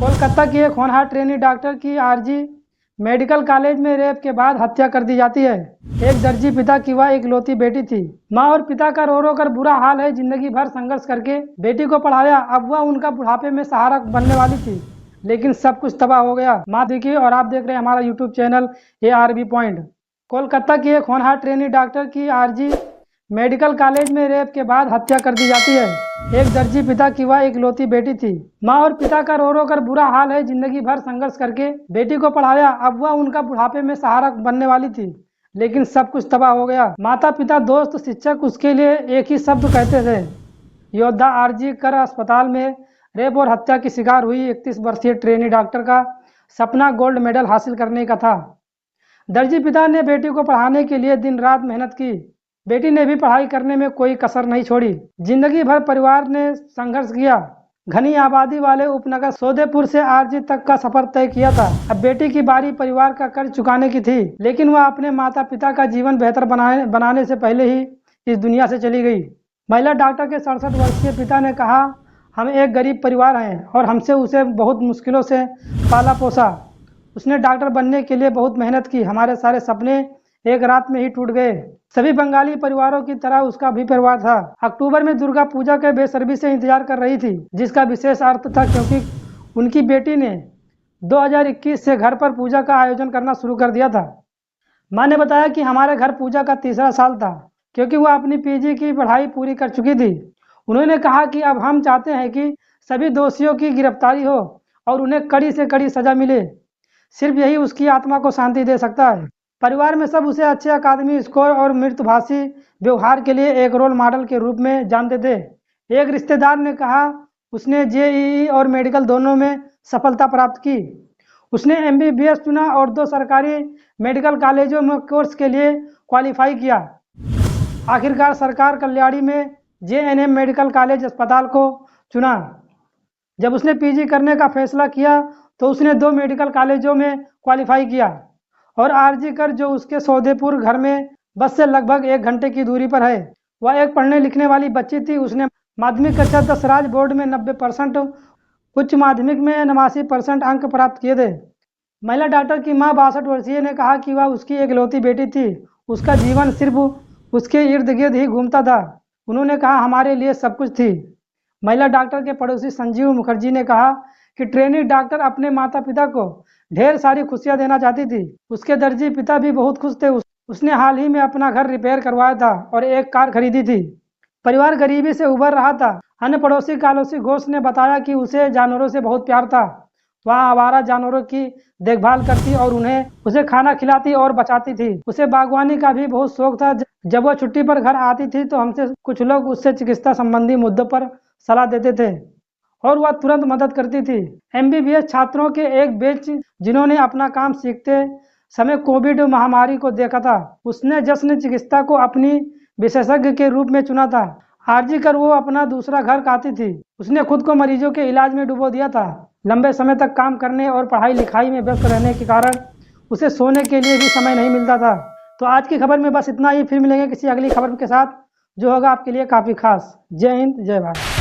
कोलकाता की एक होनहार ट्रेनी डॉक्टर की आरजी मेडिकल कॉलेज में रेप के बाद हत्या कर दी जाती है। एक दर्जी पिता की वह इकलौती बेटी थी। माँ और पिता का रो रो कर बुरा हाल है। जिंदगी भर संघर्ष करके बेटी को पढ़ाया, अब वह उनका बुढ़ापे में सहारा बनने वाली थी, लेकिन सब कुछ तबाह हो गया। माँ देखिए और आप देख रहे हैं हमारा YouTube channel ARB point. Kolkata की एक होनहार ट्रेनी डॉक्टर की आरजी मेडिकल कॉलेज में रेप के बाद हत्या कर दी जाती है। एक दर्जी पिता की वह इकलौती बेटी थी। माँ और पिता का रो रो कर बुरा हाल है। जिंदगी भर संघर्ष करके बेटी को पढ़ाया, अब वह उनका बुढ़ापे में सहारा बनने वाली थी, लेकिन सब कुछ तबाह हो गया। माता पिता दोस्त शिक्षक उसके लिए एक ही शब्द कहते थे, योद्धा। आरजी कर अस्पताल में रेप और हत्या की शिकार हुई 31 वर्षीय ट्रेनी डॉक्टर का सपना गोल्ड मेडल हासिल करने का था। दर्जी पिता ने बेटी को पढ़ाने के लिए दिन रात मेहनत की। बेटी ने भी पढ़ाई करने में कोई कसर नहीं छोड़ी। जिंदगी भर परिवार ने संघर्ष किया। घनी आबादी वाले उपनगर सौदेपुर से आरजी तक का सफर तय किया था। अब बेटी की बारी परिवार का कर्ज चुकाने की थी, लेकिन वह अपने माता पिता का जीवन बेहतर बनाने से पहले ही इस दुनिया से चली गई। महिला डॉक्टर के 67 वर्षीय पिता ने कहा, हम एक गरीब परिवार हैं और हमसे उसे बहुत मुश्किलों से पाला पोसा। उसने डॉक्टर बनने के लिए बहुत मेहनत की। हमारे सारे सपने एक रात में ही टूट गए। सभी बंगाली परिवारों की तरह उसका भी परिवार था। अक्टूबर में दुर्गा पूजा के बेसब्री से इंतजार कर रही थी, जिसका विशेष अर्थ था क्योंकि उनकी बेटी ने 2021 से घर पर पूजा का आयोजन करना शुरू कर दिया था। माँ ने बताया कि हमारे घर पूजा का तीसरा साल था, क्योंकि वह अपनी PG की पढ़ाई पूरी कर चुकी थी। उन्होंने कहा कि अब हम चाहते हैं कि सभी दोषियों की गिरफ्तारी हो और उन्हें कड़ी से कड़ी सजा मिले। सिर्फ यही उसकी आत्मा को शांति दे सकता है। परिवार में सब उसे अच्छे अकादमी स्कोर और मृदुभाषी व्यवहार के लिए एक रोल मॉडल के रूप में जानते थे। एक रिश्तेदार ने कहा, उसने JEE और मेडिकल दोनों में सफलता प्राप्त की। उसने MBBS चुना और 2 सरकारी मेडिकल कॉलेजों में कोर्स के लिए क्वालिफाई किया। आखिरकार सरकार कल्याणी में JNM मेडिकल कॉलेज अस्पताल को चुना। जब उसने PG करने का फैसला किया तो उसने 2 मेडिकल कॉलेजों में क्वालिफाई किया और आरजी कर, जो उसके सौदेपुर घर में बस से लगभग 1 घंटे की दूरी पर है, वह एक पढ़ने लिखने वाली बच्ची थी। उसने माध्यमिक कक्षा 10 राज्य बोर्ड में 90%, उच्च माध्यमिक में 89% अंक प्राप्त किए थे। महिला डॉक्टर की मां 62 वर्षीय ने कहा कि वह उसकी इकलौती बेटी थी। उसका जीवन सिर्फ उसके इर्द गिर्द ही घूमता था। उन्होंने कहा, हमारे लिए सब कुछ थी। महिला डॉक्टर के पड़ोसी संजीव मुखर्जी ने कहा कि ट्रेनी डॉक्टर अपने माता पिता को ढेर सारी खुशियां देना चाहती थी। उसके दर्जी पिता भी बहुत खुश थे। उसने हाल ही में अपना घर रिपेयर करवाया था और एक कार खरीदी थी। परिवार गरीबी से उबर रहा था। अन्य पड़ोसी कालोसी घोष ने बताया कि उसे जानवरों से बहुत प्यार था। वह आवारा जानवरों की देखभाल करती और उसे खाना खिलाती और बचाती थी। उसे बागवानी का भी बहुत शौक था। जब वह छुट्टी पर घर आती थी तो हमसे कुछ लोग उससे चिकित्सा संबंधी मुद्दों पर सलाह देते थे और वह तुरंत मदद करती थी। MBBS छात्रों के एक बैच जिन्होंने अपना काम सीखते समय कोविड महामारी को देखा था, उसने जश्न चिकित्सा को अपनी विशेषज्ञ के रूप में चुना था। आरजी कर वो अपना दूसरा घर कहती थी। उसने खुद को मरीजों के इलाज में डुबो दिया था। लंबे समय तक काम करने और पढ़ाई लिखाई में व्यस्त रहने के कारण उसे सोने के लिए भी समय नहीं मिलता था। तो आज की खबर में बस इतना ही। फिर मिलेंगे किसी अगली खबर के साथ जो होगा आपके लिए काफ़ी खास। जय हिंद, जय भारत।